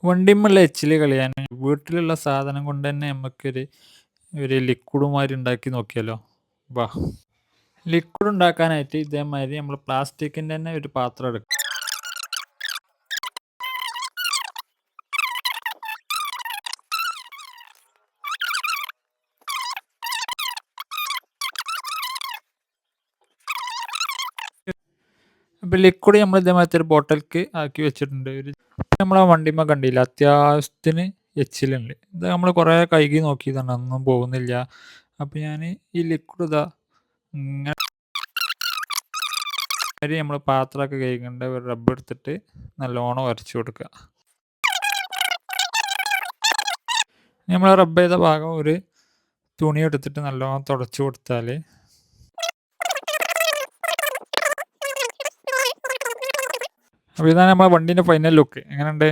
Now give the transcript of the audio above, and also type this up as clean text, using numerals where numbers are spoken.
വണ്ടിമ്മള്ള എച്ചില് കളയാന് വീട്ടിലുള്ള സാധനം കൊണ്ട് തന്നെ ഒരു ലിക്വിഡ് മാതിരി ഉണ്ടാക്കി നോക്കിയാലോ? വാ! ലിക്വിഡ് ഉണ്ടാക്കാനായിട്ട് ഇതേമാതിരി നമ്മള് പ്ലാസ്റ്റിക്കിന്റെ തന്നെ ഒരു പാത്രം എടുക്കുക. അപ്പൊ ലിക്വിഡ് നമ്മൾ ഇതേമാതിരത്തെ ഒരു ബോട്ടൽക്ക് ആക്കി വെച്ചിട്ടുണ്ട്. നമ്മളെ വണ്ടിമ്മെ കണ്ടില്ലേ അത്യാവശ്യത്തിന് എച്ചിലുണ്ട്. ഇത് നമ്മള് കൊറേ കഴുകി നോക്കിയതാണ് ഒന്നും പോകുന്നില്ല. അപ്പൊ ഞാന് ഈ ലിക്വിഡ് ഇതാ ഇങ്ങനെ നമ്മള് പാത്രമൊക്കെ കഴുകേണ്ട ഒരു റബ്ബ് എടുത്തിട്ട് നല്ലോണം ഉരച്ചു കൊടുക്കുക. നമ്മള് റബ്ബ് ചെയ്ത ഭാഗം ഒരു തുണി എടുത്തിട്ട് നല്ലോണം തുടച്ചു കൊടുത്താല് അപ്പൊ ഇതാണ് നമ്മളെ വണ്ടീന്റെ ഫൈനൽ ലുക്ക്. എങ്ങനെയുണ്ട്?